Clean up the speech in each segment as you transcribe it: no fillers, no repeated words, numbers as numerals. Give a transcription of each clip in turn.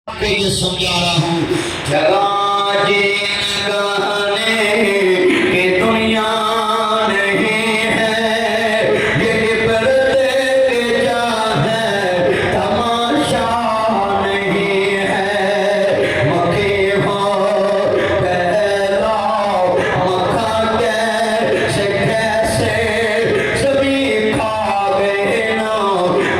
ये समझा रहा हूँ जगह जिन कहने की दुनिया नहीं है, ये पर्दे के जा है तमाशा नहीं है। मक्खी हो पहला मक्खा कैसे कैसे सभी खा गए ना,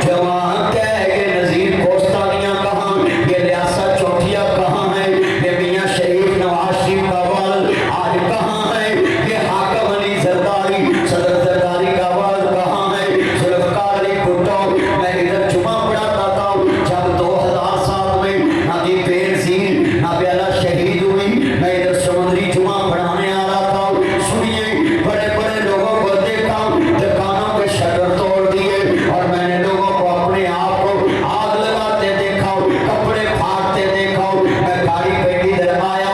जवां कह के नजीर कोस्तानियां कहाँ, ये रियासत चौथिया कहाँ है, ये मियां शरीफ नवाज शरीफ का वाल आज कहाँ है, ये हाकम अली जरदारी सदर जरदारी का वाल कहाँ है, जुल्फकार अली भुट्टो। मैं इधर जुमा पढ़ाता था जब 2007 में ना दी बेनजीर ना प्याला शहीद हुई, मैं इधर समुद्री जुमा पढ़ाने आ रहा था। सुनिए, बड़े बड़े लोगों को देखा, दुकानों के शटर तोड़ दिए और मैंने लोगों को अपने आप को आग लगाते देखा, कपड़े फाड़ते देखा। मैं गाड़ी पे इधर आया,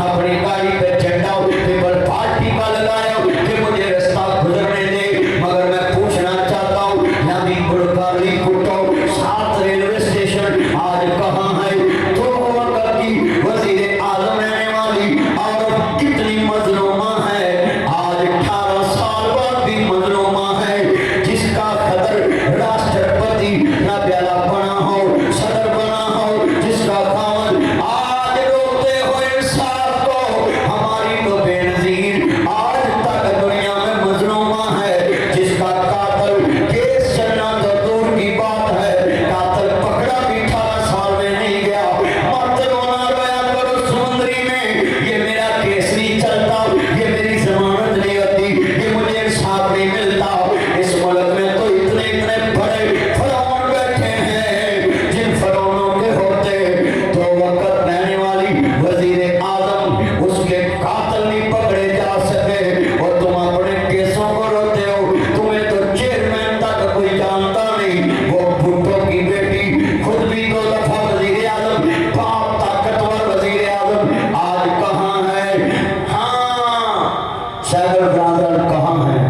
अपनी गाड़ी पे झंडा पेपर पार्टी का लगाया कि मुझे रास्ता गुजरने दे, मगर मैं पूछना चाहता हूँ नबी बुड़कारी कुटो 7 रेलवे स्टेशन आज कहाँ है? तो वक्त की वजीर आजम रहने वाली औरत कितनी मजलूमा है, आज 18 साल बाद भी मजलूमा है, जिसका कदर राष्ट्रपति ना प्याला बना हो सदर बना हो, जिसका खामन आज रोकते हो इंसाफ को, हमारी तो बेनजीर आज तक दुनिया में मजलूमा है, जिसका कातिल केस चलना तो दूर की बात है, कातिल पकड़ा भी 18 साल में नहीं गया। मत रोना रोया करो समुद्री में, ये मेरा केस नहीं चलता, ये मेरी जमानत नहीं होती, ये मुझे इंसाफ नहीं मिलता। इस मुल्क में तो इतने इतने बड़े फरौन बैठे हैं, जिन फरौनों के होते तो वक्त रहने वाली वजीर आजम उसके कातिल नहीं पकड़े जा सके, और तुम अपने केसों को रोते हो। तुम्हें तो चेयरमैन तक कोई जानता नहीं, वो भुट्टो की बेटी खुद भी 2 दफा वजीर आजम, बाप ताकतवर वजीर आजम आज कहाँ है? हाँ, सैगल ब्रादर कहाँ है?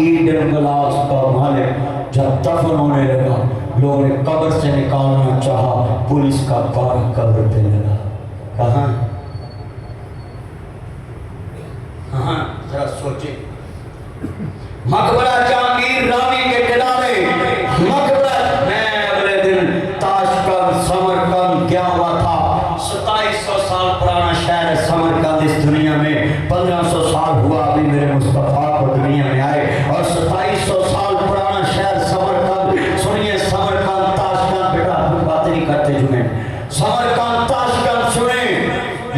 ईडन गिलास का मालिक जब दफन होने लगा, लोगों ने कब्र से निकालना चाहा, पुलिस का बार कब्र पे लगा। कहाँ? हाँ, जरा सोचे। मकबरा जहांगीर रानी के किनारे मकबरा, मैं अगले दिन ताशकंद समरकंद गया हुआ था। 2700 साल पुराना शहर है समरकंद इस दुनिया में, 1500 साल हुआ अभी मेरे मुस्तफा को दुनिया में आए, और 2700 साल पुराना शहर समरकंद। सुनिए, समरकंद ताशकंद, बेटा हम बातें नहीं करते जुमे, समरकंद ताशकंद सुने,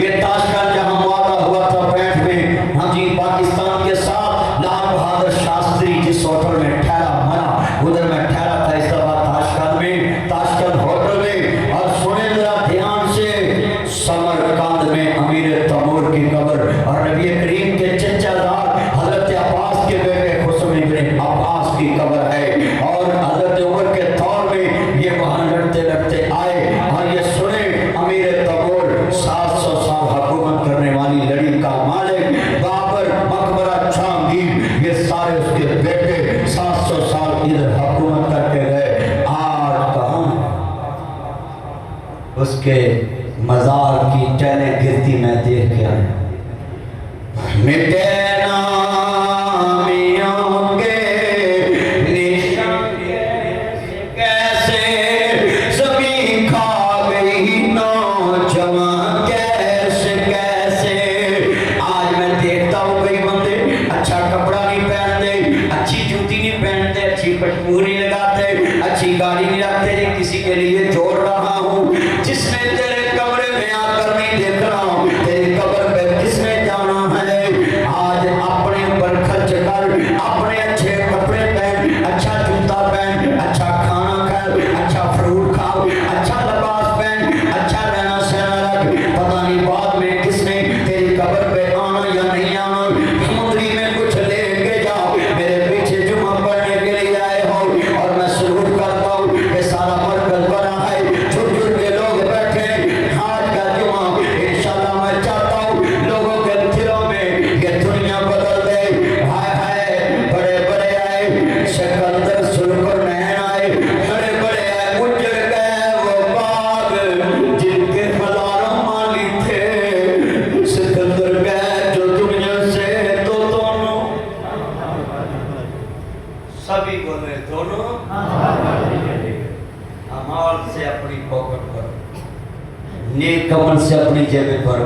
ये ताशकंद जहां वादा हुआ था 65 में, हाँ जी, पाकिस्तान के साथ लाल बहादुर शास्त्री जिस होटल में ठहरा मरा, उधर मैं ठहरा था इस दफा ताशकंद में, ताशकंद होटल में। और सुने जरा ध्यान से, समरकंद में अमीर तैमूर की कब्र और नबी करीम के चचाजाद हजरत अब्बास के बेटे हुसैन इब्न अब्बास की कब्र है, और हजरत उमर के दौर में ये वहां लड़ते लड़ते आए। और ये सुने, अमीर तैमूर 700 साल हुकूमत करने वाली लड़ी का मालिक बाबर, मकबरा जहांगीर, ये सारे उसके बेटे 700 साल इधर हुकूमत करके गए। आज कहाँ उसके मजार की टहलें गिरती मैं देख के आया। मिटे नामियों के निशान कैसे सभी खा गई नौजवान कैसे कैसे। आज मैं देखता हूँ कई बंदे अच्छा कपड़ा नहीं पहनते, अच्छी जूती नहीं पहनते, अच्छी खुशबू नहीं लगाते, अच्छी गाड़ी नहीं रखते। किसी के लिए जोड़ रहा हूँ, जिसमें तेरे कमरे में आकर नहीं देख रहा हूँ, तेरी कब्र पे किसने जाना है। आज अपने ऊपर खर्च कर, अपने अच्छे कपड़े पहन, अच्छा जूता पहन, अच्छा खाना खा, अच्छा फ्रूट खाओ, अच्छा लिबास पहन, अच्छा रहना सहना रख। पता नहीं बाद में किसने तेरी कब्र पे आना या नहीं आना। समुद्री में कुछ लेके जाओ, मेरे पीछे जुमा पढ़ने के लिए आए हो, और मैं सलूट करता हूँ कि सारा मरकज बना है, छुट छुट के लोग बैठे नेक कफन से अपनी जेब पर,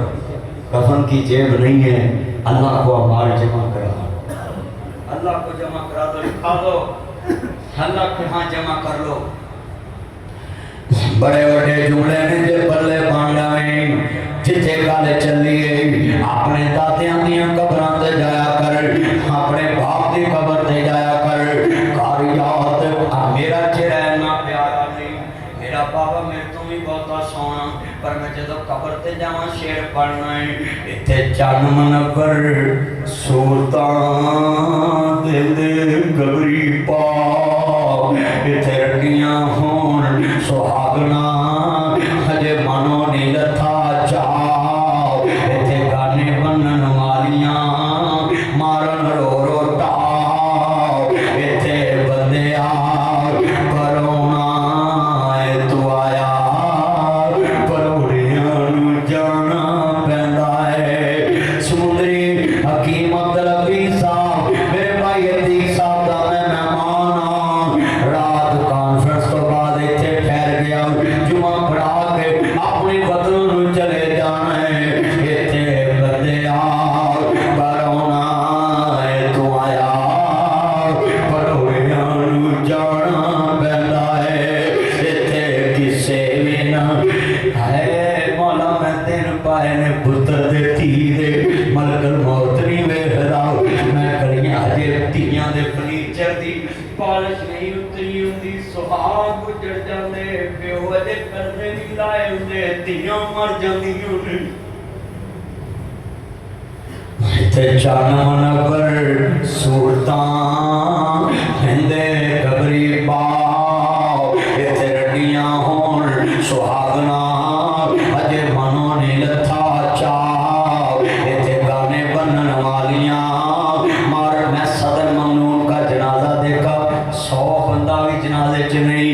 कफन की जेब नहीं है, अल्लाह को अमाल जमा करा, अल्लाह को जमा करा दो, लिखा दो, अल्लाह को हाँ जमा कर लो। बड़े बड़े जुमले ने जे पल्ले पांडा में जिथे गल चली है, अपने दादियां दियां कबरां ते जाया कर, अपने बाप दी कबर ते जाया कर, कारियात मेरा चेहरा ना प्यारा नहीं, मेरा बाबा मेरे तो भी बहुत सोना, पर मैं जदों कबर ते जावां शेर पढ़ना है, इथे चन मनवर सुल्तान दिल दे गबरी पा, इथे रखियां होन सुहागना हजे मनो नहीं लथा चाओ, इथे गाने बनन वालियां मारन रो रो टाओ, इथे बंदिया परोना तू आया परोड़ियां नू जाना पैंदा है। समुंदरी हकीम अब्दुल हफीज साहब मेरे भाई अतीक साहब दा मैं मेहमान हाँ, रात कॉन्फ्रेंस तो बाद इत्थे ठहर गया, जुमा पढ़ा के अपने वतन नू चले जाना है, इत्थे बंदिया परोना तू आया परोड़ियां नू जाना पैंदा है, इत्थे किसे भी ना है मौला मैं दिन पाए ने पुत्र दे धी दे मलकल मौत नहीं वेखदा, मैं कलियां अजे धीयां दे फर्नीचर दी पालिश नहीं उतरी हुंदी, सुहाग गुजर जांदे, प्यो अजे करदे नहीं लाए हुंदे, धीयां मर जांदियां ने। इत्थे चन मनवर सुल्तान हिंदे कबरी पाओ, इत्थे रड्डियां होन सुहागना अजे मनो नहीं लथा चाओ, इत्थे गाने बनन वालियां मार। मैं सदर ममनून का जनाजा देखा, 100 बंदा भी जनाजे च नहीं,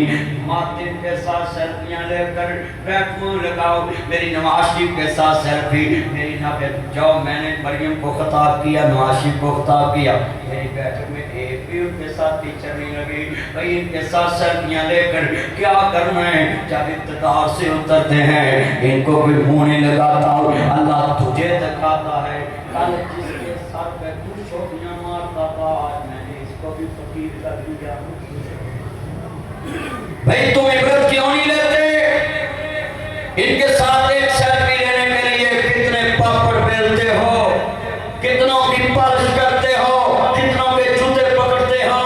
मातिम के साथ सेल्फियां लेकर बैठो लगाओ, मेरी नवाज शरीफ के साथ सेल्फी, मेरी ना जो मैंने मरियम को खिताब किया, नवाज शरीफ को खिताब किया, मेरी बैठक में एक भी उनके साथ टीचर नहीं लगी, भाई इनके साथ सेल्फियां लेकर क्या करना है, जब इक़्तिदार से उतरते हैं इनको कोई मुंह नहीं लगाता, अल्लाह तुझे दिखाता है। कल जिसके सर पे तू शोभियां मारता था, आज मैंने इसको भी फकीर कर दिया। भाई तुम इबरत क्यों नहीं लेते? इनके साथ एक सेल्फी लेने के लिए कितने पापड़ बेलते हो, कितनों की पालिश करते हो, कितनों के जूते पकड़ते हो।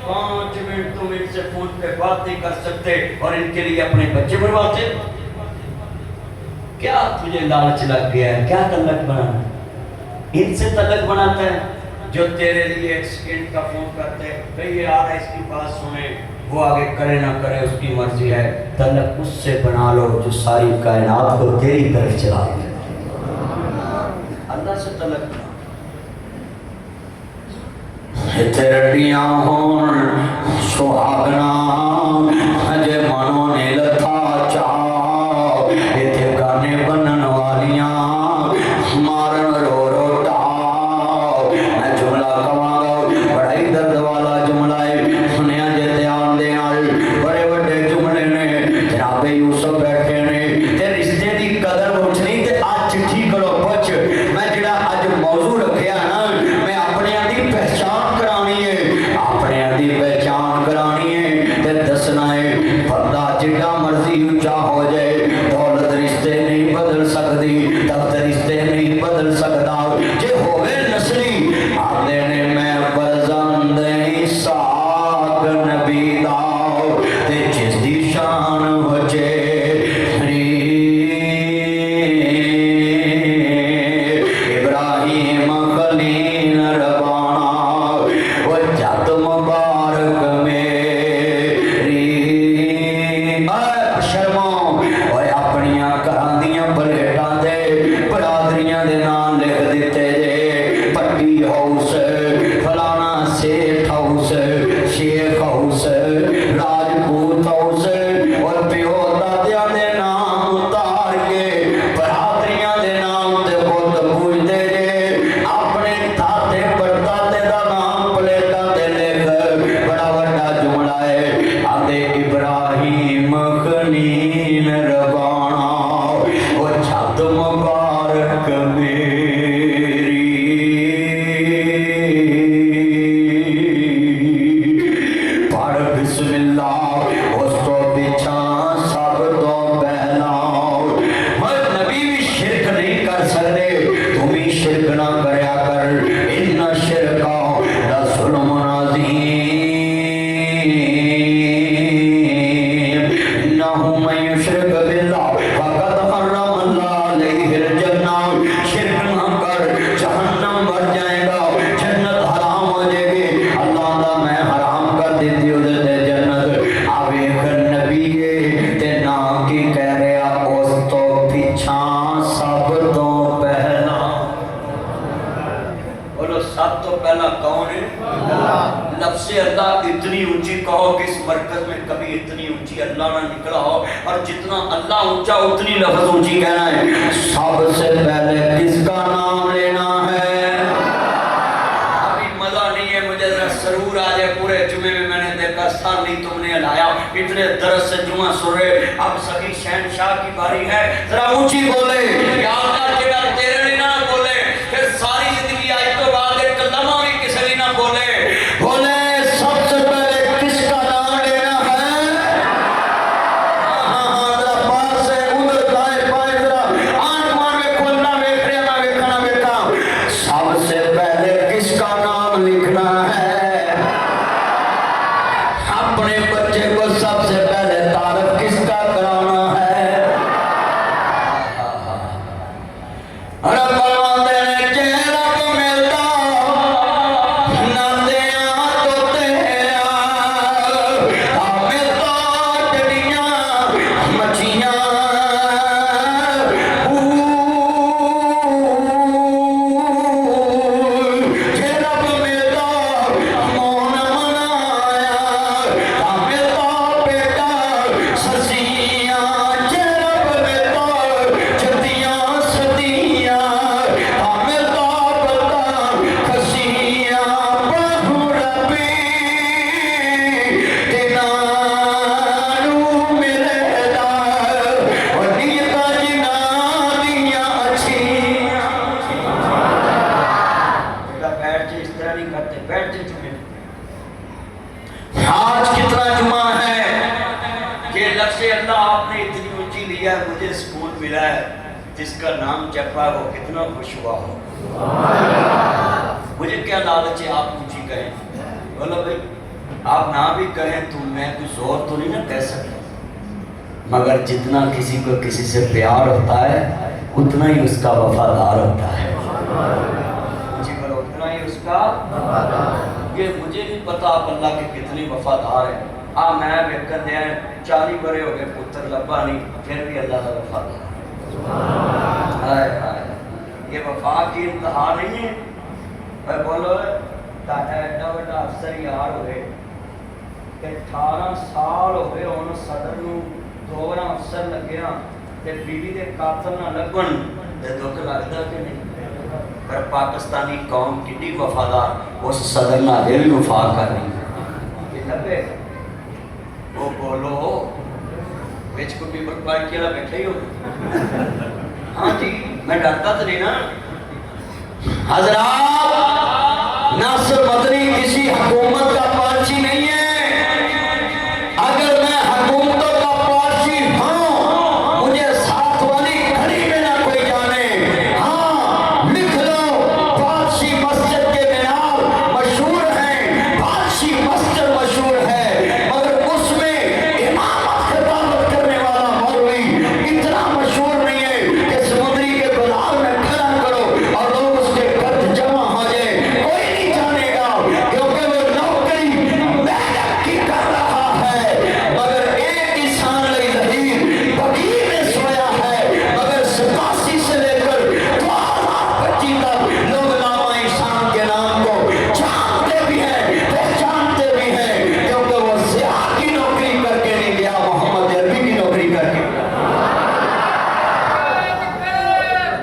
5 मिनट तुम इनसे फोन पे बात नहीं कर सकते और इनके लिए अपने बच्चे बर्बाद। क्या तुझे लालच लग गया है? क्या तलक बनाना? इनसे तलक बनाता है जो तेरे लिए एक सेकंड का फोन करते हैं, भाई ये आ रहा है इसकी बात सुने, वो आगे करे ना करे उसकी मर्जी है। तलक उससे बना लो जो सारी कायनात को तेरी तरफ चला दे। अल्लाह से तलक रड्डियां होन सुहागना हजे मनो ने लथा चाओ, इथे गाने बनन वालियां मारन रो रो टाओ। मैं जुमला कवांगा बड़ा ही दर्द वाला जुमला है, सुनिया जे ध्यान दे नाल। बड़े बड़े जुमले ने जनाबे यूसुफ बैठे ने ते रिश्ते दी कदर पुछनी ते आज चिट्ठी करो पुछ। मैं जेड़ा अज मौजू रखिया ना, मैं अपने दी पहचान करानी है, अपने दी पहचान करानी है ते दसना है। बंदा जितना मर्जी ऊंचा हो जाए, दौलत रिश्ते नहीं बदल सकती, तख्त रिश्ते नहीं बदल सकता। जे होवे नस्ली आदे ने मैं फरजंद इसाक नबी दा ते जिसदी शान वजे इब्राहिम खलील रबाना वो जत मुबारक मेरी। शर्मो ओए अपनियां घरां दियां प्लेटां ते तो पहला कौन है? लफ्ज़ अल्लाह इतनी ऊंची कहो कि इस मरकज में कभी इतनी ऊंची अल्लाह ना निकला हो, और जितना अल्लाह ऊंचा उतनी लफ्ज़ ऊंची कहना है। सबसे पहले किसका नाम लेना है? अभी मजा नहीं है, मुझे जरा सरूर आ जाए। पूरे जुमे में मैंने देखा सर नहीं तुमने हिलाया, इतने दर्द से जुमा सुन रहे। अब सभी शहनशाह की बारी है, जरा ऊंची बोले या अल्लाह तेरा तेरे ना बोले, फिर सारी जिंदगी आज तो बाद एक लम्हा भी किसी भी ना बोले। बोले सबसे पहले किसका नाम लेना है? हाँ जरा पास से उधर दाएं बाएं जरा आंख मार के खोलना, देख रहे ना देखना बेटा। सबसे पहले किसका नाम लिखना है? अपने बच्चे को सबसे पहले तारीफ किसका कराना है? अरे बलवंते ने चेहरा को मिलता ना दिया तो तेरा, मिलता चिड़ियां मछियां चेहरा को मिलता मौन मनाया, मिलता बेटा ससियां चेहरा को मिलता छतियां सदियां, मिलता पता खसियां बहु रबी दिनारू मिलेदा, और नीता जिना दिया अच्छी। बेटा बैठ जा, इस तरह नहीं करते, बैठ जा जुमे। आज कितना जुमा है कि लफ्ज़ अल्लाह आपने इतनी ऊंची लिया है, मुझे सुकून मिला है। जिसका नाम जपा वो कितना खुश हुआ हो। मुझे क्या लालच है आप ऊंची कहें? बोलो भाई, आप ना भी कहें तो मैं कुछ जोर तो नहीं ना कह सकता, मगर जितना किसी को किसी से प्यार होता है उतना ही उसका वफादार होता है। जी बोलो, उतना ही उसका। ये मुझे नहीं पता आप अल्लाह के कितने वफादार हैं। मैं वेखन दिया 40 बड़े हो गए, पुत्र लब्बा नहीं, फिर भी अल्लाह का वफादार। हाय हाय, ये वफा की इंतहा नहीं है। मैं बोलो ताड़ा एडा बड़ा अफसर यार हुए कि 18 साल हो गए उन सदर नूं दोबारा अफसर लग्या ते बीवी दे कातल ना लगन ते दुख लगदा कि नहीं? पर पाकिस्तानी कौम कितनी वफादार, उस सदर ना अजे भी वफा कर रही। ये लगे वो बोलो बिच को पीपल पार्टी वाला बैठा ही हो। हाँ जी, मैं डरता तो नहीं ना। हजरात, नासिर मदनी किसी हुकूमत का पार्टी नहीं है। अगर मैं हुकूमतों का पार्टी हूँ, मुझे साथ वाली घड़ी में ना कोई जाने। हाँ लिख लो, बादशी मस्जिद के मीनार मशहूर हैं, बादशी मस्जिद मशहूर है, मगर उसमें इमामत खिताबत करने वाला मौलवी इतना मशहूर नहीं है कि समुद्री के गुलाब में खड़ा करो और लोग उसके गर्द जमा हो जाए, कोई नहीं जानेगा, क्योंकि वो नौकरी मेहनत की कर रहा है। मगर एक इंसान लई जहीर बगीर में सोया है, मगर 87 से लेकर 2025 तक लोग नामा इंसान के नाम को जानते भी हैं, पहचानते भी हैं, क्योंकि वो सियाह की नौकरी करके नहीं गया, मोहम्मद अरबी की नौकरी करके।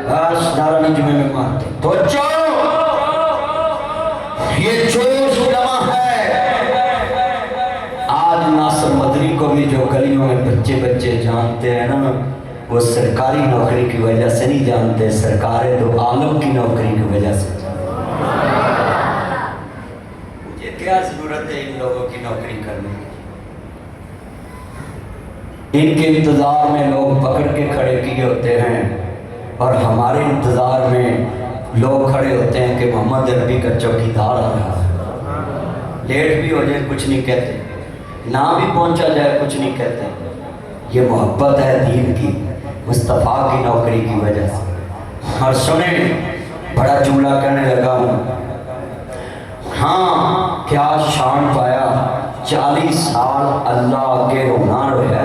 बस नारा नहीं जुमे में मारते तो ये जोश जमा है। आज नासिर मदनी को भी जो गलियों में बच्चे बच्चे जानते हैं ना, वो सरकारी नौकरी की वजह से नहीं जानते, सरकार दो आलम की नौकरी की वजह से। मुझे क्या जरूरत है इन लोगों की नौकरी करने की? इनके इंतजार में लोग पकड़ के खड़े किए होते हैं, और हमारे इंतजार में लोग खड़े होते हैं कि मोहम्मद अरबी का चौकीदार आ रहा है। लेट भी हो जाए कुछ नहीं कहते, ना भी पहुंचा जाए कुछ नहीं कहते। ये मोहब्बत है दीन की, मुस्तफ़ा की नौकरी की वजह से। और सुने, बड़ा जुमला कहने लगा हूँ। हाँ क्या शान पाया, 40 साल अल्लाह आगे रोना रोया,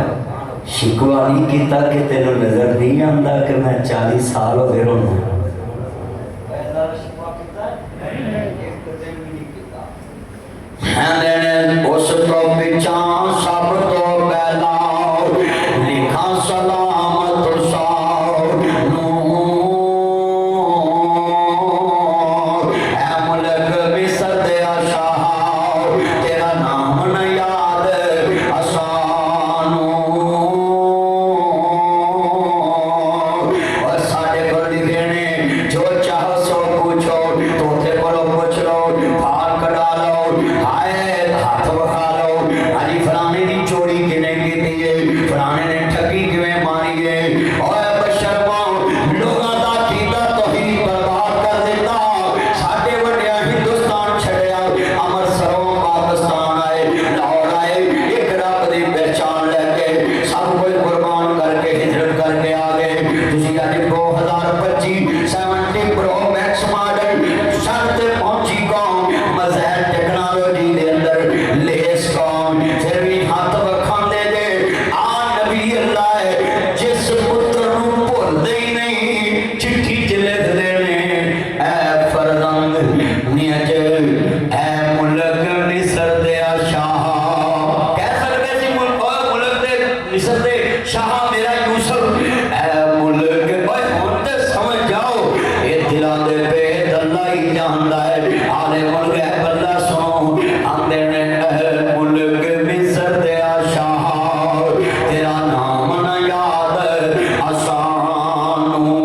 शिकवा नहीं किया कि तेनों नजर नहीं आता कि मैं 40 साल हो गए रोना। उस तो पिछा सब तो पहला लिखा सलामत सानू ऐ मुल्क मिस्र दे शाह तेरा नाम न याद असानू और साढ़े को लिखे ने जो चाहो सो पूछो तोते पढ़ो पूछ लो भार कटा लो हाय हाथ बखा लो अजी फलाने की चोरी किने की है फलाने ने ठगी किवें मारी है और बशर्मा लोगों का कीदा तौहीद बर्बाद कर देता साडे वड्डिया हिंदुस्तान छड़िया अमृतसरों पाकिस्तान आए लाहौर आए एक रब दी पहचान लेके सब कुछ कुर्बान करके हिजरत करके आ गए तुसी अज 2025 70 प्रो मैक्स मॉडल सर ते पहुंची कौम मज़हर टेक्नोलॉजी दे अंदर लेस कौम फिर भी हाथ वखांदे जे आ नबी अल्लाह है जिस पुत्र नू भुलदे ही नहीं चिट्ठी च लिख देने ऐ फरजंद नियज ऐ मुल्क मिस्र दे शाह कह सकदे सी मुल्क दे मिस्र दे शाह मेरा यूसुफ ऐ मुल्क ओए हुण ते समझ जाओ ये दिलां दे भेद अल्लाह ही जानदा है आले मुल्क है बल्ला सुनो आंदे ने ऐ मुल्क मिस्र दे शाह तेरा नाम न याद असानू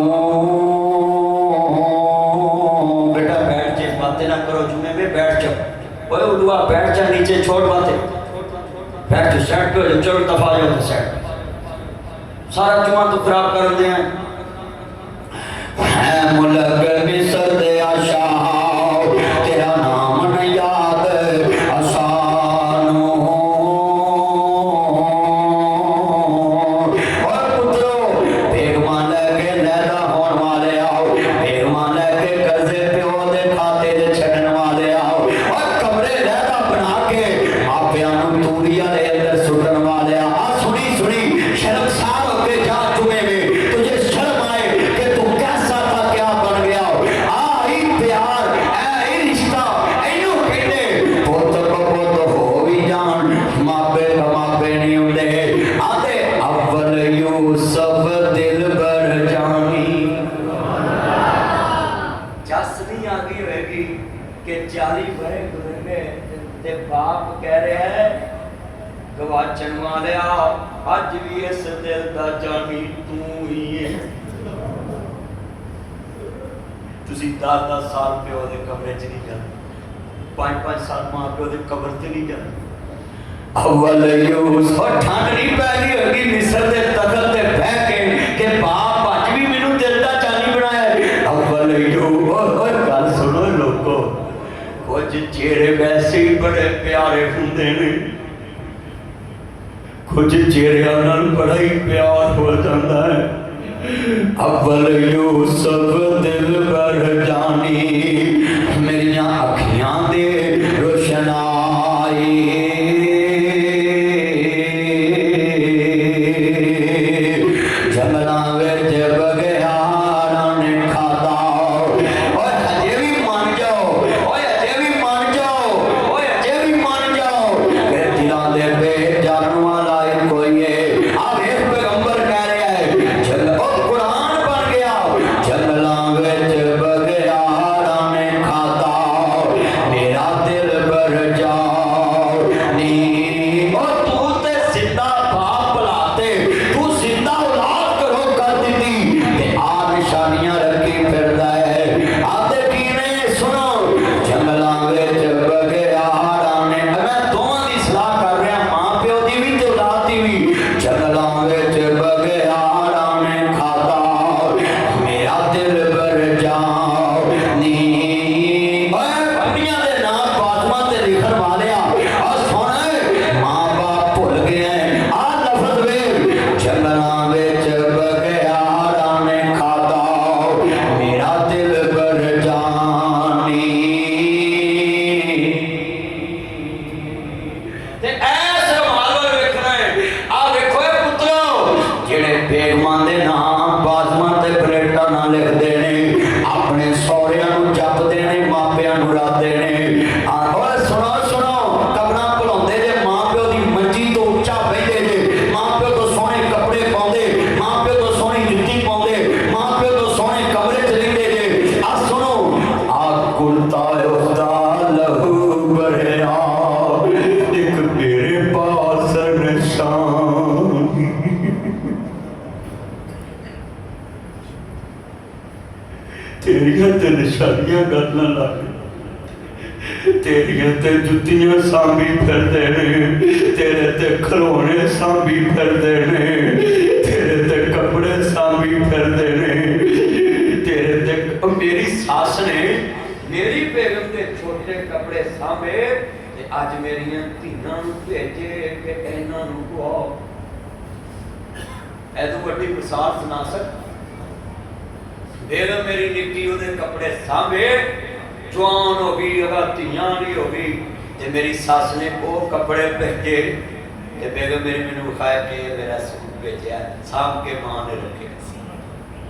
बेटा बैठ जा बातें ना करो जुमे में बैठ जाओ ओए उलुआ बैठ जा नीचे छोड़ बातें बैठ सेट पे चलो दफा जाओ तो सेट सारा जुमा तो खराब कर दे हैं मुल्क मिस्र दे शाह तेरा नाम न याद असानू और पुत्रो बेगमा लेके लैदा होने वाले आओ बेगमा लेके कर्जे प्यो दे खाते दे छड़न वाले आओ और कमरे लैदा बना के मापियां नू तूड़ियां दे अंदर सुटन वाले आ सुनी सुनी शर्मसार होके जा जुमे में तुझे शर्म आए कि तू कैसा था क्या बन गया आई प्यार ऐ रिश्ता इनू कहते पुत को पुत हो भी जान मापे का मापे नहीं होंदे आते अव्वल यूसुफ दिल भर जानी जस नहीं आ गई होगी कि 40 बरे गुजर गए ते बाप कह रहा है गवाचन वालिया अज भी इस दिल दा जानी तू ही है तुसी 10 साल प्यो दे कमरे च नहीं जाते 5 साल मां प्यो दे कब्र ते नहीं जाते अव्वल यूसुफ ठंड नहीं पै रही होगी मिस्र दे तख्त ते बैठ के बाप अज भी मैनू दिल दा जानी बनाया अव्वल यूसुफ गल सुनो लोगो कुछ चेहरे वैसे ही बड़े प्यारे हुंदे ने कुछ चेहरियां नाल बड़ा ही प्यार हो जाता है अव्वल यूसुफ दिल भर जानी मेरियां अखियां दे रोशनाई जंगलां विच बघियाड़ां ने खादा ओए अजे भी मान जाओ ओए अजे भी मान जाओ ओए अजे भी मान जाओ कि दिलां दे भेद जानन वाला कोई है आ वेख पैगंबर कह रहा है जंगल ओ कुरान बन गया जंगलां विच बघियाड़ां ने खाता मेरा दिल भर जाओ नी ओ तू ते जिंदा बाप बुलाते तू जिंदा औलाद करो कर दी तेरिया ते निशानियां गलना लग, तेरिया ते जुत्तियां सांभी फिरदे ने, तेरे ते खिलौने सांभी फिरदे ने, तेरे ते कपड़े सांभी फिरदे ने, तेरे ते मेरी सास ने मेरी बेगम के छोटे कपड़े सांभे ते अज मेरियां धीआं नूं भेजे कि इन्हां नूं धुआओ। ऐदों वड्डी मिसाल सुना सकदा। बेगम मेरी निक्की उहदे कपड़े सांभे, जवान हो गई, अगर धीआं नहीं हो गई, ते मेरी सास ने वो कपड़े भेजे ते बेगम मेरी मैनूं विखाया कि मेरा सूट भेजा सांभ के मां ने रखे।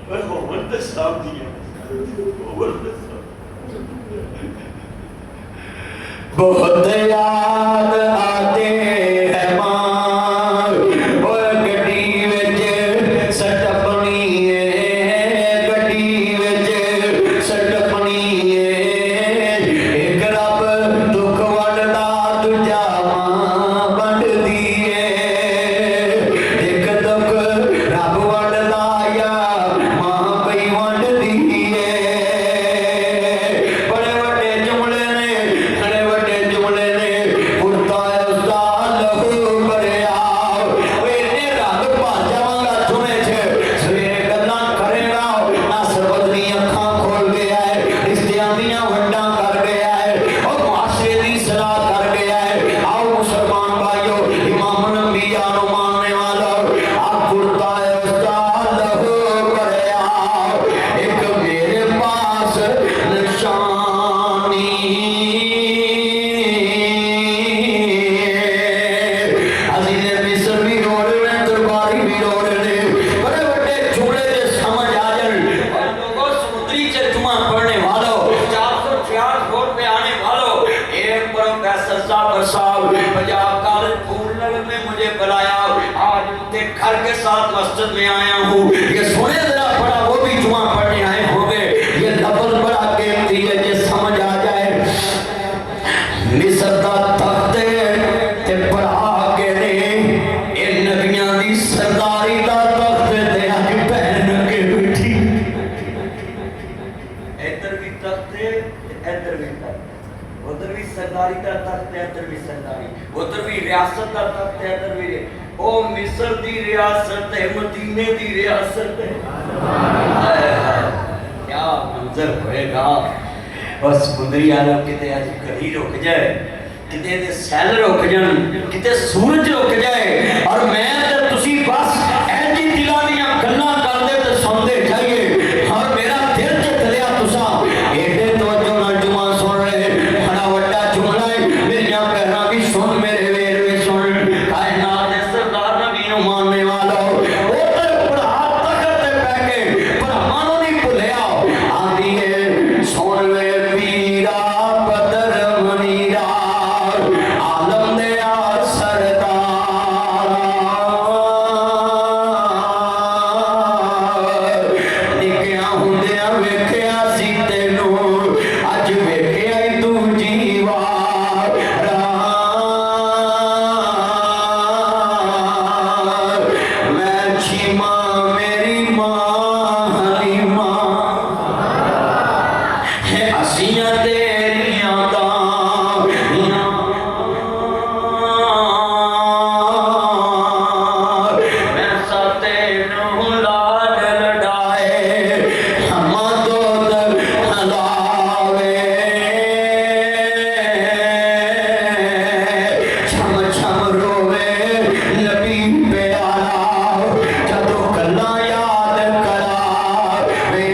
पर होवन ते सांभ दिया बहुत याद आते हैं मां, और गड्डी विच सटपनी गड्डी विच सटपनी एक रब दुख वंडदा दूजा मां वंडदी एक दुख रब वंडदा या मां पई वंडदी बड़े वड्डे जुमले ने, बड़े वड्डे जुमले ने, उड़ता है उसदा लहू भरिया। ओए इन्ने रंग भर जावांगा जुमे च, सवेरे गल्लां करेगा ना सरबत दी अखां खोल गया है, रिश्तियां दियां वंडां कर गया है, और मुआशरे दी सलाह कर गया है। आओ मुसलमान भाइयों, इमाम अंबिया नु मानने वालों, आप उड़ता है उसदा लहू भरिया। एक मेरे पास निशानी अजीज़े मिस्र भी रोड ने, दरबारी भी रोड ने, बड़े बड़े जुमले दे समझ आ जान। और लोगों समुद्री से जुमा पढ़ने वालों, 466 वोट पे आने वालों, एक प्रोफेसर साहब पंजाब कॉलेज फूलनगर में मुझे बुलाया, आज उनके घर के साथ मस्जिद में आया हूँ। ये सुने जरा बड़ा, वो भी जुमा पढ़ने आए होंगे। ये लफ्ज़ बड़ा कीमती है, जे समझ आ जाए। मिस्र दा तख्त ते पढ़ा के ने, ए नबियां दी सरदारी दा तख्त ते अज पहन के बैठी। इधर भी तख्त है, इधर भी तख्त, उधर भी सरदारी दा तख्त है, इधर भी सरदारी, उधर भी रियासत दा तख्त है, इधर भी। ओ मिस्र दी रियासत है, मदीने दी रियासत है। हाय हाय, क्या मंजर होएगा। और समुद्री आलम किते अज घड़ी रुक जाए, किते दे सैल रुक जान, किते सूरज रुक जाए, और मैं ते तुसी बस ऐजी दिलां दियां गल्लां करदे ते सुनदे जाइए। और मेरा दिल च तलिया तुसा एडे तवज्जो नाल जुमा सुन रहे, बड़ा वड्डा जुमला है। मेरियां पैरां भी सुन, मेरे वेर भी सुन। कायनात दे सरदार नबी नूं मानने वालों, उधर पढ़ा तख्त ते बैठ के भरावां नूं नहीं भुलिया। आंदी है सुन वे पीरा बदर मनीरा, आलम दे सरदार, निक्कियां हुंदियां वेखिया सी तैनूं, अज वेखिया ही तू जीवा। मैं छीमा मेरी मां हलीमा, है असियां तेरियां दानियां, मैं साते नूं लाड लडाए, हमां दोद हलावे, छम छम रोवे नबी प्यारा, जदों गल्लां याद करावे।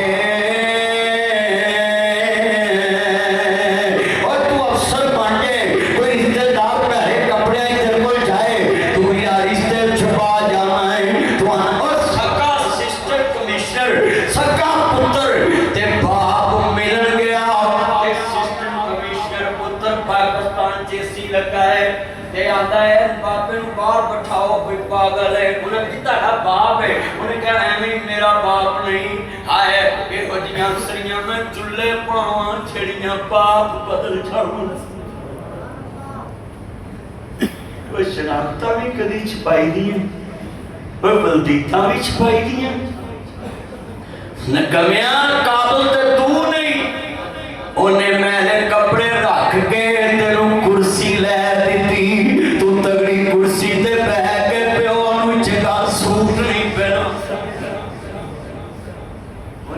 और तू अफसर बन जाए, कोई रिश्तेदार पहले कपड़े तेरे को जाए, तू यार रिश्ते छुपा जाना है। तू और सका सिस्टर कमिश्नर, सका पुत्र ते बाप मिलन गया, ते सिस्टर कमिश्नर पुत्र पाकिस्तान जेसी लगा है, ते आंदा है बापे नूं बाहर बैठाओ, कोई पागल है। उन्हें कि ताड़ा बाप है, उन्हें कहा एवें मेरा बाप नहीं। हाय इहो जिहियां सरियां मैं चुल्ले पावां, छड़ियां बाप बदल जाऊं। कोई शरारतां भी कदी छपाई दियां, कोई बलदीतां भी छपाई दियां। नगमिया काबल ते दूर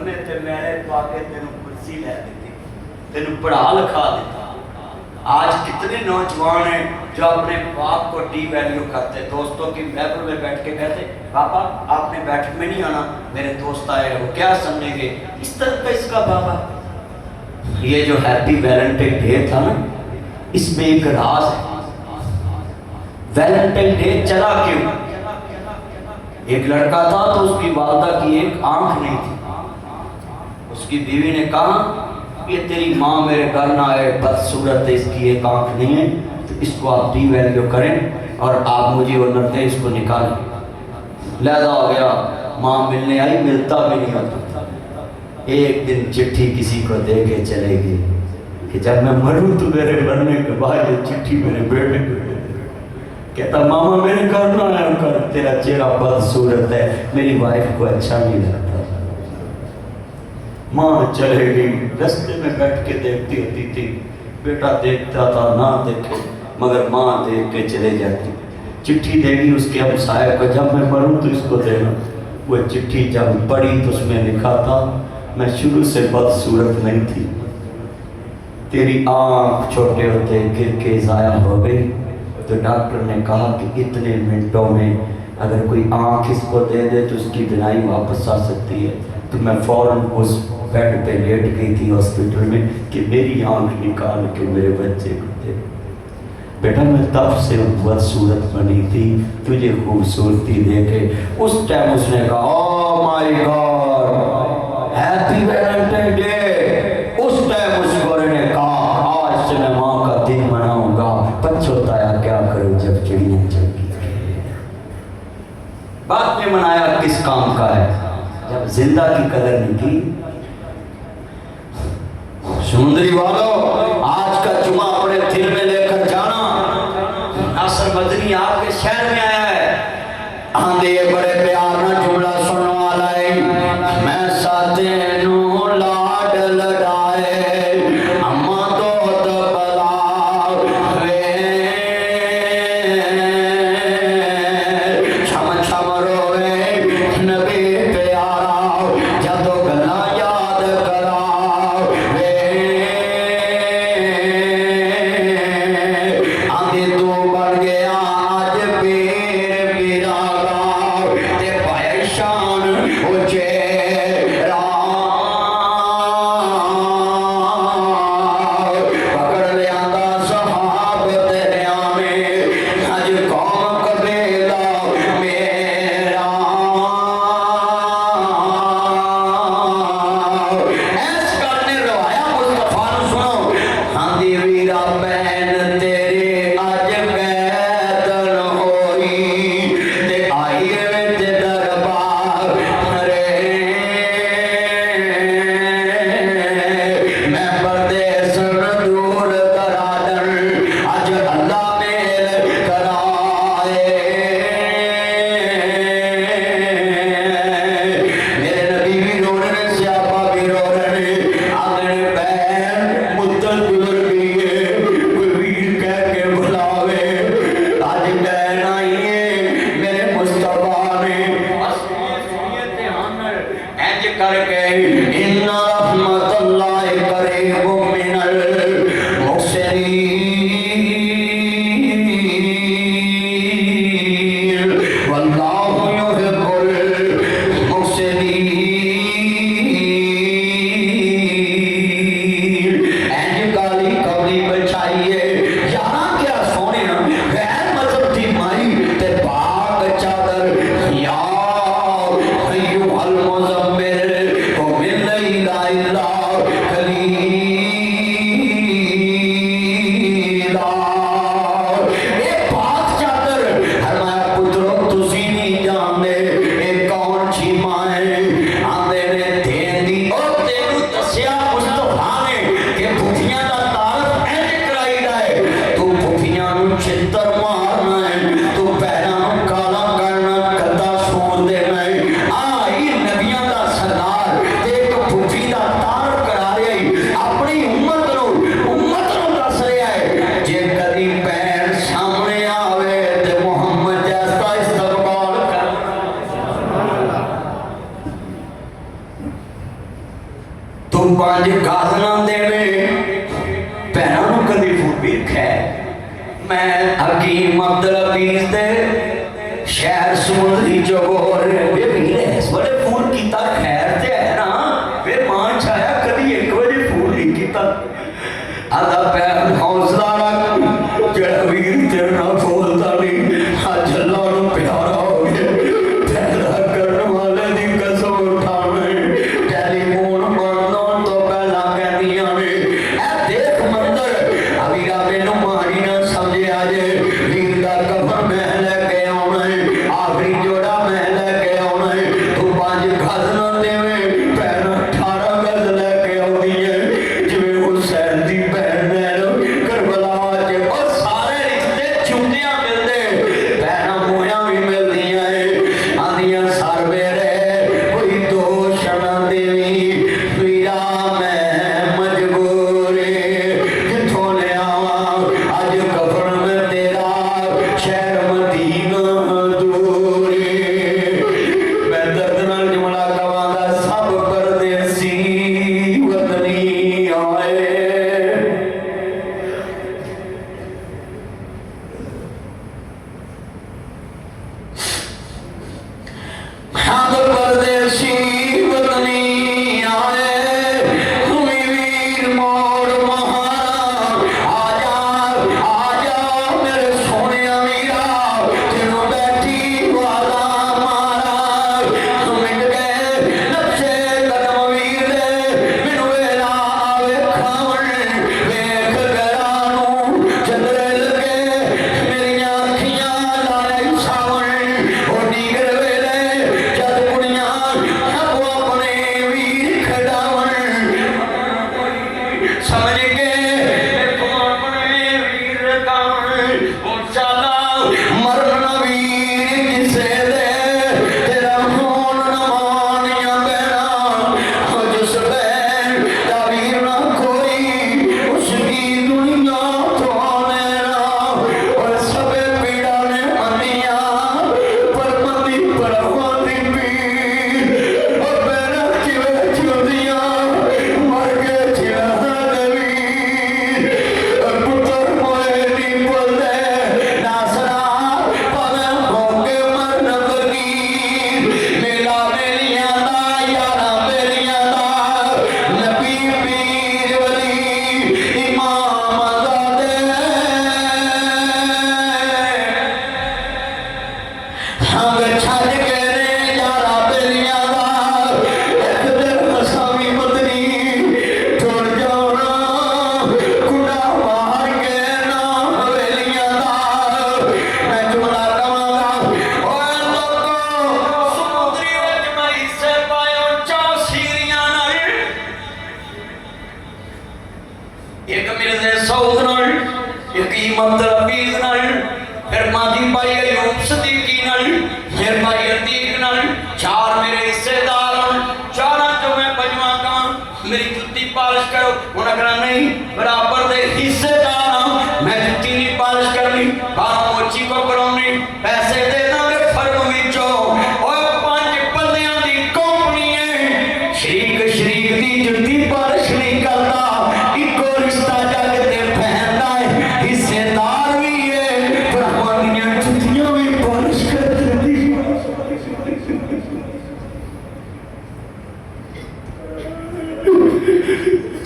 उन्हें ते मेरे पाके तेन कुर्सी लै दी, तेन पढ़ा लिखा दिता। आज कितने नौजवान हैं जो अपने बाप को डी वैल्यू करते, दोस्तों की महफिल में बैठ के कहते पापा आपने बैठक में नहीं आना, मेरे दोस्त आए वो क्या समझेंगे, इस तरह का इसका बाबा। ये जो हैप्पी वैलेंटाइन डे था ना, इसमें एक राज है। वैलेंटाइन डे चला क्यों? एक लड़का था तो उसकी वालदा की एक आंख नहीं थी। उसकी बीवी ने कहा ये तेरी माँ मेरे घर ना आए, बदसूरत है, इसकी एक आंख नहीं है, तो इसको आप डी वैल्यू करें और आप मुझे ऑनर दें, इसको निकालें। लहदा हो गया, माँ मिलने आई, मिलता भी नहीं होता। एक दिन चिट्ठी किसी को दे के चले गई कि जब मैं मरूं तो मेरे मरने के बाद ये चिट्ठी मेरे बेटे को दे। कहता मामा मेरे घर ना आया कर, तेरा चेहरा बदसूरत है, मेरी वाइफ को अच्छा नहीं लगता। माँ चले गई, रास्ते में बैठ के देखती होती थी, बेटा देखता था ना देखे, मगर माँ देख के चले जाती। चिट्ठी देगी उसके हमसाये को, जब मैं मरूं तो इसको देना। वो चिट्ठी जब पढ़ी तो उसमें लिखा था मैं शुरू से बदसूरत नहीं थी, तेरी आँख छोटे होते गिर के ज़ाया हो गई, तो डॉक्टर ने कहा कि इतने मिनटों में अगर कोई आँख इसको दे दे तो उसकी बिनाई वापस आ सकती है। तो मैं फ़ौरन उस बेड पे लेट गई थी हॉस्पिटल में कि मेरी आँख निकाल के मेरे बच्चे को दे। बेटा मैं तब से बदसूरत बनी थी, तुझे खूबसूरती देखे। उस टाइम उसने कहा oh my God happy Valentine day. उस टाइम उस गोरे ने कहा आज से मैं माँ का दिन मनाऊंगा, पछताया क्या करूं जब चिड़िया चलती। बाद में मनाया किस काम का है, जब जिंदा की कदर नहीं की। समुद्री वालों, आज का जुमा अपने दिल में लेकर जाना। नासिर मदनी आपके शहर में आया है, आंधे बड़े प्यार ना जुमला सुनने वाला है। मैं साथे नू लाड लड़ाए, अम्मा तो बला वे छम छम रोवे नबी प्यारा, जदों गल्ला याद करा वे आंधे तू बन गया आज पीर पीरागा, ते पाए शान उचे पकड़ लियांदा सहाब तेरिया ने, अज कौम कबीला मेरा। ऐस करने रवाया मुस्तफा नु सुनो। आंधी वीरा बहन तेरी अज कैदन होई, ते आई विच दरबार रे। मैं परदेस दूर दरादर, अज अल्लाह मेल कराए। मेरे नबी भी रो रहे ने, स्यापा भी रो रहे ने, आंगन बैन मुद्दत गुजर गई है, कोई वीर कह के बुलावे। आज बैन आई है मेरे मुस्तफा ने, इंज करके इन्ना रहमतुल्लाहि करीबुम मिनल मुहसिनीन वल्लाहु युहिब्बुल मुहसिनीन। इंज काली कबरी बचाइए यारा, क्या सोने गैर मतलब थी माई ते पाक चादर या अय्युहल मुज़म्मिल को मिल लाई तू 5 गज ना देवे भैनों नूं कदी फूल भी खै मैं हकीम अब्दुल हफीज दे शहर समुद्री जगोर वे वीर इस बड़े फूल कीता खैर ते है ना वे मान छाया कदी 1 बजे फूल नहीं कीता आधा पैर हौसला रख जेड़ा वीर तेरे नाल बोलता नहीं अज अल्लाह नूं प्यारा हो गया पैदा करने वाले दी कसम उठावे टेलीफोन बंद होने तो पहला कहदियां ने ए देख मंदर अवीरा मैनूं मारी ना समझिया जे वीर दा कफन मैं लेके आउणा है आखिरी जोड़ा मैं लेके आउणा है तू 5 गज ना देवे भैन 18 गज लेके आउंदी है जिवें हुसैन दी भैन ने करबला च और सारे रिश्ते चुंदियां मिलदे भैनां मोया भी मिलदियां है आंदियां सर मेरे कोई दोष ना देवी वीरा मैं मजबूर जिथों ले आवां अज कफन में तेरा शहर मदीना दूर मैं दर्द नाल जुमला कवांगा सब परदेसी वतनी आए हम परदेसी वतनी आए तुम्हें वीर मोर महारा आजा मेरे सोने वीरा तेनों बैठी वाला मारा मिट गए नक्शे कदम वीर दे मैनू वेला आवे खावन वेख गरानू चंद्रे लगे मेरियां अखियां लाए सावन ओ नीगर वेले जद कुड़ियां सबो अपने वीर खड़ावन समझ के देखो अपने वीर कावन ओ चाला मरना वीर किसे दे तेरा खून न मानिया बैना जिस बैन दा वीर ना कोई उसकी दुनिया तो आनेरा और सबे पीड़ा ने मनिया पर मनी परवानी पीर और बैना चिवे चुदिया मर गए चिड़ा देवी और पुत्र मोए नी बोले नासरा पवे होके मर न बगी मेला मेलियां दा यारा मेलियां दा नबी पीर वली इमाम आजादे हम छड़ के रे यारा बेलियां दा एक दिन मसावी मदनी टुर जाना कुड़ा मार के ना हवेलियां दा मैं जुमला कवांगा ओए लोगो समुद्री विच मैं हिस्से पायो 4 सीरियां नाल एक मिर्ज़े सऊद नाल एक इमाम अब्दुल नाल फिर मादी भाई अयूब सदीकी नाल फिर भाई अतीक नाल 4 मेरे हिस्सेदार चारां चो मैं पंजवां कहां मेरी जुत्ती पालिश करो उन्हें कहना नहीं बराबर दे हिस्सेदार मैं जुत्ती नहीं पालिश करनी बाहर मोची को कराउनी पैसे दे दांगे फर्म विचों ओए 5 बंदियां दी कंपनी है शरीक दी जुत्ती पालिश नहीं करता इको रिश्ता जग ते फैलदा है हिस्सेदार भी है भरावां दी जुत्तियां भी पालिश कर दिंदी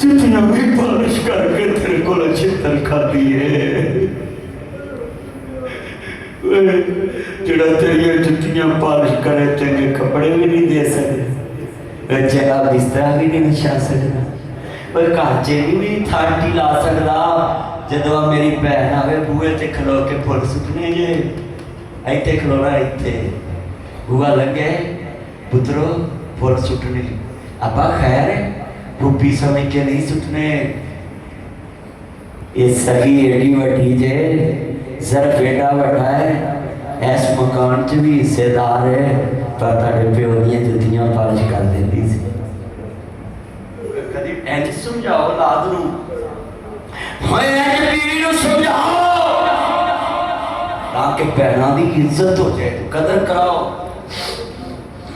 जुत्तियां भी पालिश करके तेरे को अच्छी तनख्वाह दी है जेड़ा तेरिया जुत्तियां पालिश करे तेरे कपड़े भी नहीं दे सकते जगह बिस्तरा भी नहीं बिछा सकता पर घर च भी थाटी ला सकता जदों मेरी भैन आवे बूहे ते खलो के फुल सुटने जे इत्थे खलोना इत्थे बुआ लगे पुत्रो फुल सुटने अब्बा खैर है रूपी समझ के नहीं सुटने ये सही एडी वड्डी जे सिर्फ एडा वड्डा है इस मकान च भी हिस्सेदार है पर तेरे प्यो दियां जुत्तियां पालिश कर देंदी सी कदी इंज समझाओ लाद नूं होए इंज पीरी नूं समझाओ ताकि भैनां दी इज्जत हो जाए कदर कराओ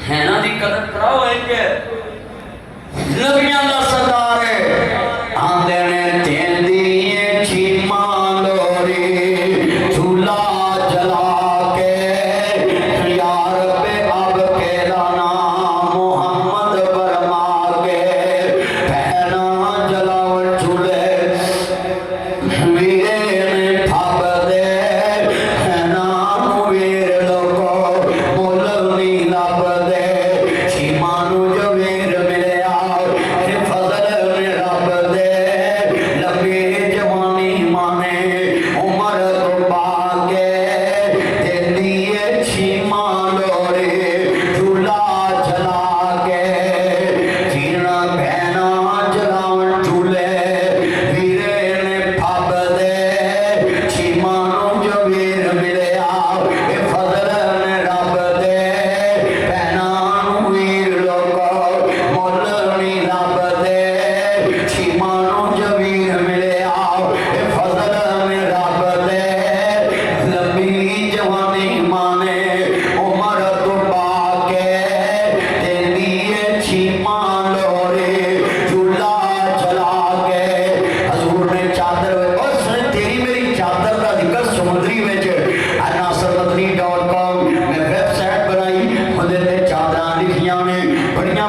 भैनां दी कदर कराओ इंज नबियां दा सरदार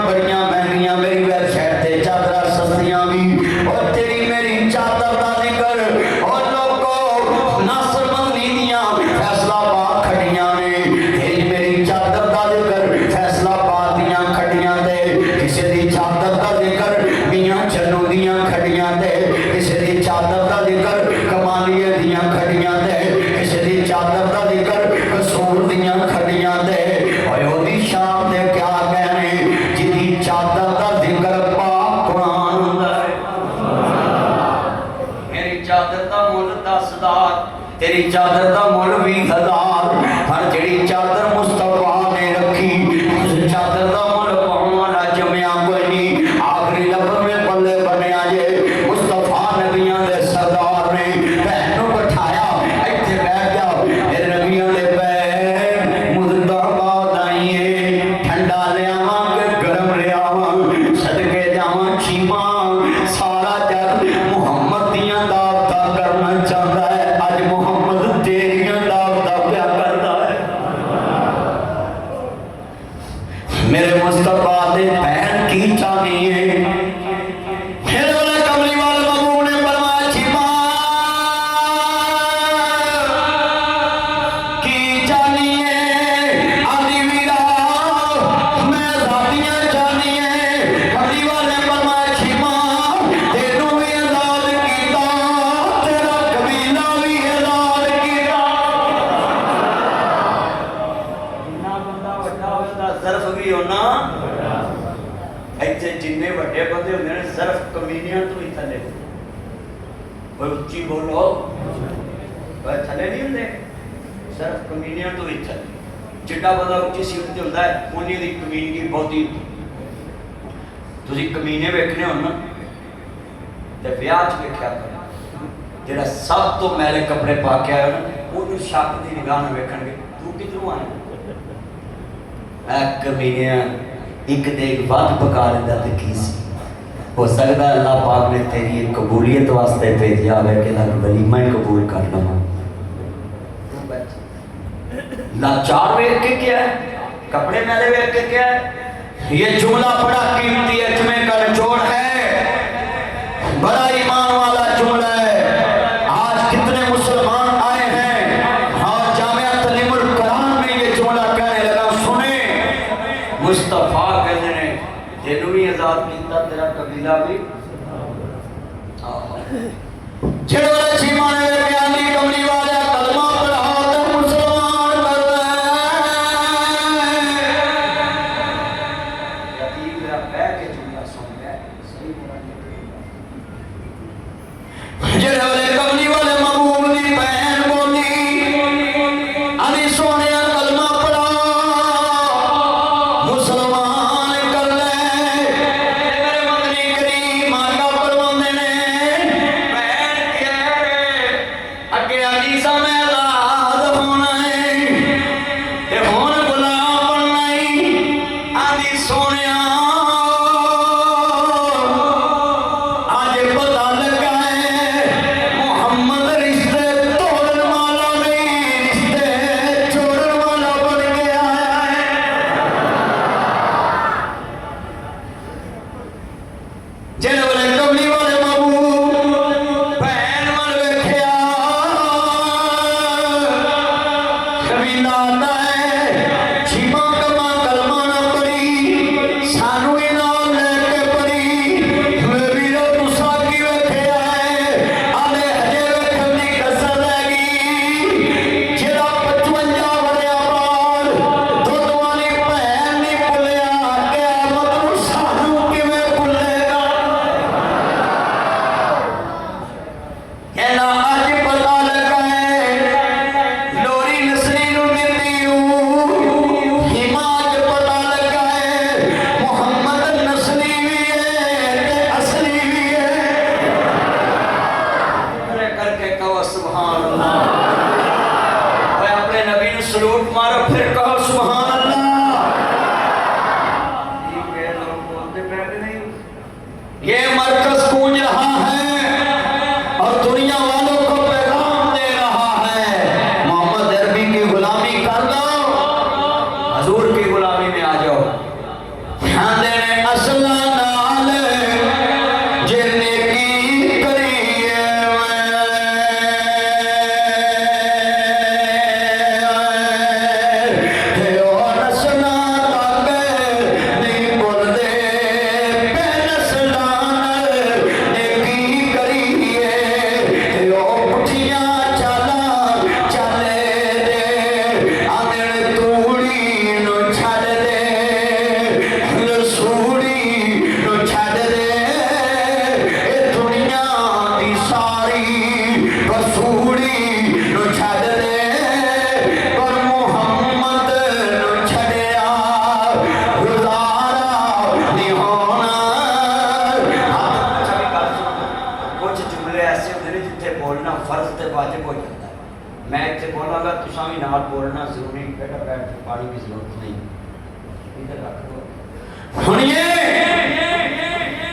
बड़ियां महंगियां मेरी वेबसाइट ते चादर सस्तियां भी और तेरी मेरी चादर दा जिक्र और लोगों नासरमंदी दियां फैसलाबाद खड़ियां ने तेरी मेरी चादर दा जिक्र फैसलाबाद दियां खड़ियां ते किसी दी चादर दा जिक्र मियां चन्नू दियां खड़ियां ते किसी दी चादर दा जिक्र कमालिए दियां खड़ियां ते किसी दी चादर दा जिक्र कसूर दियां खड़ियां ते ओए ओदी शान दे क्या कहने जिदी चादर दा जिक्र पाक कुरान हुंदा है। मेरी चादर दा मुल 10,000 तेरी चादर दा मुल 20,000 पर जेड़ी चादर मुस्तफा ने रखी उस चादर दा मुल पाउण वाला जमया कोई नहीं आखिरी लफ्ज़ में पल्ले बनया जे मुस्तफा नबियां दे सरदार ने भैन नूं बिठाया इत्थे बैठ जा तेरे नबियां दे पैर मुर्दाबाद आईए ठंडा लियावां के गरम लियावां सदके जावां चीमा सारा जग मुहम्मद दियां दावतां करना चाहता है अज मुहम्मद तेरियां दावतां क्या करता है। मेरे मुस्तफा दे बहन की चाहनी है फिर बोले कमली वाले बाबू ने फरमाया चीमा की चाहनी है आदि वीरा मैं जातियां चाहनी है कमली वाले फरमाया चीमा तेनू भी आजाद कीता तेरा कबीला भी आजाद कीता जिन्ना बंदा वड्डा होता ज़र्फ भी होना ਇੱਥੇ ਜਿੰਨੇ ਵੱਡੇ ਬੰਦੇ ਹੁੰਦੇ ਨੇ ਸਿਰਫ ਕਮੀਨੀਆਂ ਤੋਂ ਹੀ ਥੱਲੇ ਕੋਈ ਉੱਚੀ ਬੋਲੋ ਪਰ ਥੱਲੇ ਨਹੀਂ ਹੁੰਦੇ ਸਿਰਫ ਕਮੀਨੀਆਂ ਤੋਂ ਹੀ ਥੱਲੇ ਜਿੱਡਾ ਬੰਦਾ ਉੱਚੀ ਸੀਟ ਤੇ ਹੁੰਦਾ ਹੈ ਉਹਨੀ ਦੀ ਕਮੀਨਗੀ ਬਹੁਤੀ ਤੁਸੀਂ ਕਮੀਨੇ ਵੇਖਣੇ ਹੋਣ ਨਾ ਤੇ ਵਿਆਹ 'ਚ ਵੇਖਿਆ ਕਰੋ ਜਿਹੜਾ ਸਭ ਤੋਂ ਮੈਲੇ ਕੱਪੜੇ ਪਾ ਕੇ ਆਇਆ ਨਾ ਉਹਨੂੰ ਸ਼ੱਕ ਦੀ ਨਿਗਾਹ ਨਾਲ ਵੇਖਣਗੇ ਤੂੰ ਕਿੱਧਰੋਂ ਆਇਆ ਐ ਕਮੀਨਿਆਂ एक ते एक वध पका लेंदा ते की सी हो सकदा अल्लाह पाक ने तेरी कबूलियत वास्ते भेजा है कि ना वलीमा ही कबूल कर लवां लाचार वेख के क्या है कपड़े मैले वेख के क्या है ये जुमला बड़ा कीमती है तुम्हें का निचोड़ है बड़ा ईमान वाला जुमला है आज कितने मुसलमान आए हैं और जामिया तलीमुल कुरान में ये जुमला कहने लगा सुने मुस्तफा कहते ने तेनू भी आजाद कीता तेरा कबीला भी जेड़ा चीमा ने बयानी कमली वाले कलमा पढ़ा ते मुसलमान कर यतीम मेरा बह के जुमला सुन गया सही बोला जेड़ा वाले कमली वाले महबूब दी बहन बोली अली सोने कलमा पढ़ा मुसलमान कर ले मेरे मदनी करीम आका फरमांदे ने बहन के अगे अली सा मैं आजाद होना है ते हुन गुलाम बनना है आदि सोनिया आज पता लगा है मोहम्मद रिश्ते तोड़न वाला नहीं रिश्ते छोड़न वाला बन के आया है जेड़े वाले कमली वाले महबूब बहन मन वेख्या कबीला आता है चीमा कमा कलमा ना पड़ी सानू ही नाल लेके पड़ी वे वीरो तुसा की वेख्या है आले हजे वेखण दी कसर रह गई जेड़ा 55 वरिया बाद दुध वाली भैन नहीं भुलिया क़यामत नूं सानू किवें भुलेगा कहना अज पता लगा है लोरी नसरी नूं दिंदी हूं हिमाज पता लगा है मोहम्मद नसली भी है ते असली भी है मेरे करके कहो सुभान अल्लाह ओए अपने नबी नूं सलूट मारो फिर कहो सुभान अल्लाह ये लोग बोलते बैठे नहीं ये मरकज गूंज रहा है और दुनिया वालों को पैगाम दे रहा है मोहम्मद अरबी की गुलामी कर लो हजूर की गुलामी में आ जाओ ध्यान देने मैं इतने बोलांगा तुसा भी नाल बोलना जरूरी, बेटा बैठ के पानी की जरूरत नहीं, इधर रख दो। सुनिए,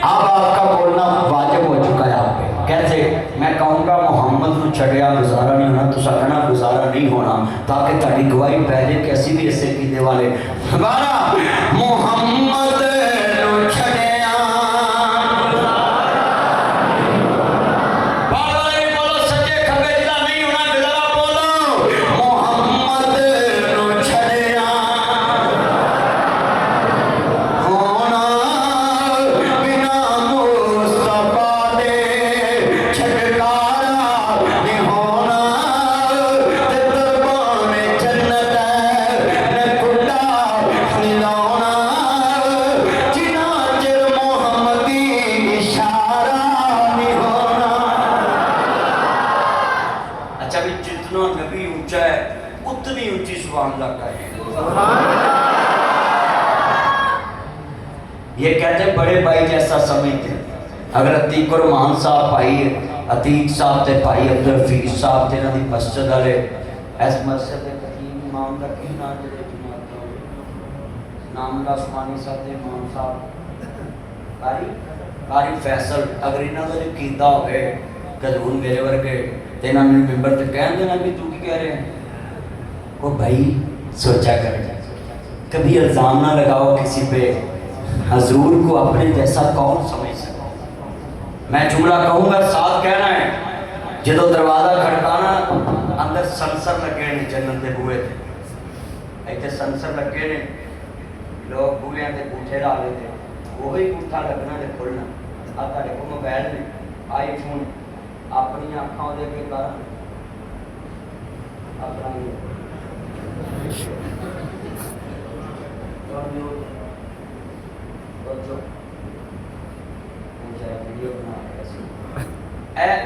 अब आपका बोलना वाजिब हो चुका है आप पे। कैसे? मैं कहूँगा मोहम्मद को छड़िया गुजारा नहीं होना, तुसा कहना गुजारा नहीं होना, ताकि ताड़ी गवाही पै जाए कि असी भी इसे कीने वाले। दोबारा, मोहम्मद को छड़िया बोलो सच्चे खब्बे जिला नहीं होना, जरा बोलो मोहम्मद को छड़िया होना बिना मुस्तफा दे छटकारा नहीं होना, ते दरबान जन्नत न कुंडा खिलौना, जिना चिर मोहम्मदी इशारा नहीं होना। अच्छा भी जितना नबी ऊंचा है उतनी ऊंची सुभान अल्लाह का है। ये कहते बड़े भाई जैसा समझते। अगर अतीक रहमान साहब भाई अतीक साहब ते भाई अब्दुल हफीज साहब ते इन्हां दी मस्जिद वाले इस मस्जिद के करीम इमाम दा की नाम जेड़े नाम दा उस्मानी साहब ते इमाम साहब कारी फैसल, अगर इन्हां दा कीदा होवे कदून मेरे वर्गे ते इन्हां ने मेंबर ते कह देना भी तू की कह रहे हैं। वो भाई सोचा कर, कभी इल्जाम ना लगाओ किसी पे, हजूर को अपने जैसा कौन समझ सकता। मैं जुमला कहूँगा साथ कहना है। जो दरवाजा खड़काना अंदर संसर लगे ने, जन्नत के बूहे थे इतने संसर लगे ने, लोग बूहे के बूठे ला लेते, वही बूठा लगना तो खुलना। आ तुहाडे कोल मोबाइल ने, आईफोन, अपनी अखां दे के कर अपना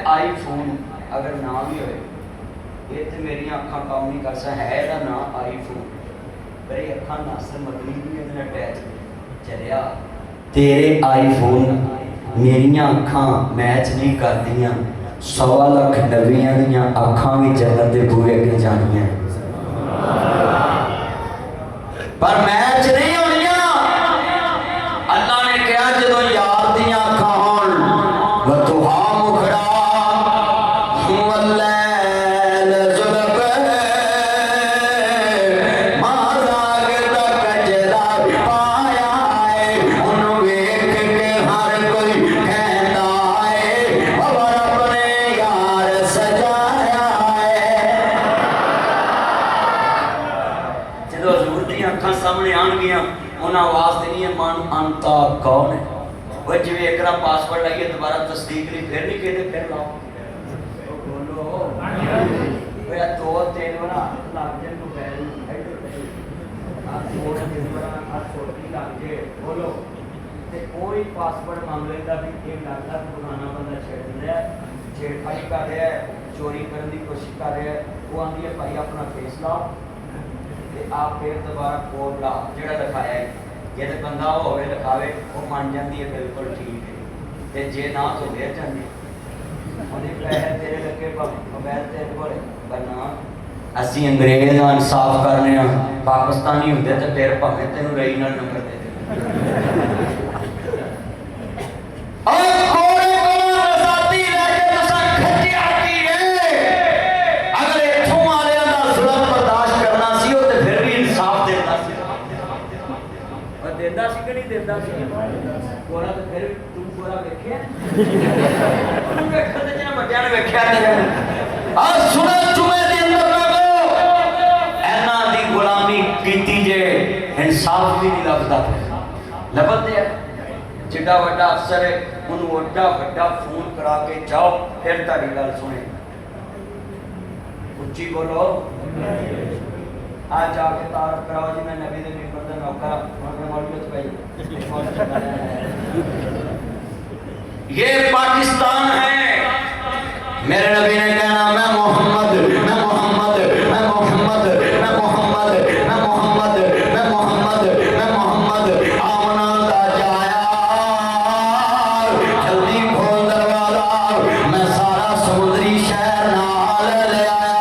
आईफोन अगर ना भी हो ये तो मेरी अखा काम नहीं कर सकता है ना ना आईफोन, मेरी अखा नासर मदनी भी अटैच चलिया। तेरे आईफोन मेरिया अखा मैच नहीं करदियां, 1.25 लाख नबियां दियां अखा भी जन्नत दे बूहे अगे जानियां, पर मैच नहीं होनिया। अल्लाह ने कहा जो यार दियां अखा होन वतुहा मुखड़ा वल्लैल जुल्फ माज़ाग दा कजरा पाया है, उन्हू वेख के हर कोई कहता है और अपने यार सजाया है। जो हजूर दियां अखां सामने आनगियां उन्हें आवाज देनी है मन अंता कौन है। वो जिवें एक पासवर्ड लाइए दोबारा तस्दीक नहीं फिर नहीं कहते फिर लाओ बोलो मेरा 2-3 बना लग जाए मोबाइल बोलो ते कोई पासवर्ड मांग लेता भी ये लगता पुराना बंदा छेड़ रहा है, छेड़खानी कर रहा है, चोरी करने की कोशिश कर रहा है। वो आंदी है भाई अपना फेस लाओ ते आप फिर दोबारा कोड लाओ जेड़ा लिखाया है। जे तो बंदा होवे लिखावे वो मान जाती है बिल्कुल ठीक है, ते जे ना तो फिर जाती उन्हें पैसे तेरे लगे मोबाइल तेरे को बना। असी अंग्रेज इंसाफ करने पाकिस्तानी होंगे तो फिर भावें तेन रही ना नंबर दे इंसाफ भी नहीं लगता लभते जिड्डा वड्डा अफसर है उन्होंने वड्डा वड्डा फोन करा के जाओ फिर तारी गल सुने उच्ची बोलो आज जाके तारफ कराओ जी मैं नबी दे मिंबर दा नौकर ये पाकिस्तान है। मेरे नबी ने कहना मैं मोहम्मद मैं मोहम्मद मैं मोहम्मद मैं मोहम्मद मैं मोहम्मद मैं मोहम्मद मैं मोहम्मद आमना दा जाया जल्दी खोल दरवाजा मैं सारा समुद्री शहर नाल ले आया।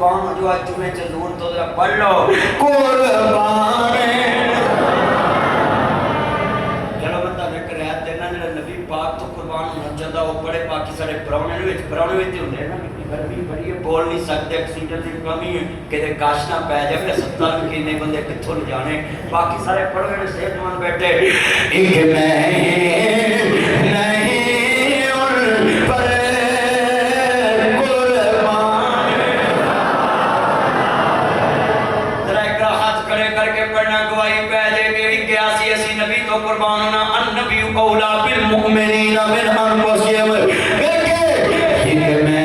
कुर्बान हो जो आज जुमे च दूर तो जरा पढ़ लो कुर्बान चलो मैं तुहानू एक रियायत देना जो नबी पाक तो कुर्बान होना चाहता वो बड़े बाकी सारे परौने होंगे ना गर्मी बड़ी है बोल नहीं सकते ऑक्सीजन की कमी है कि काश ना पै जाए अस्पताल में किन्ने बंदे कितों नहीं जाने बाकी सारे पढ़े हुए सेहतमंद बैठे एक नहीं और पर कुर्बान जरा एक हाथ खड़े करके पढ़ना गवाही पै जाएगी भी क्या सी असी नबी तो कुर्बान होना अन नबी औला बिल मुमिनीना मिन अनफुसिहिम एक मैं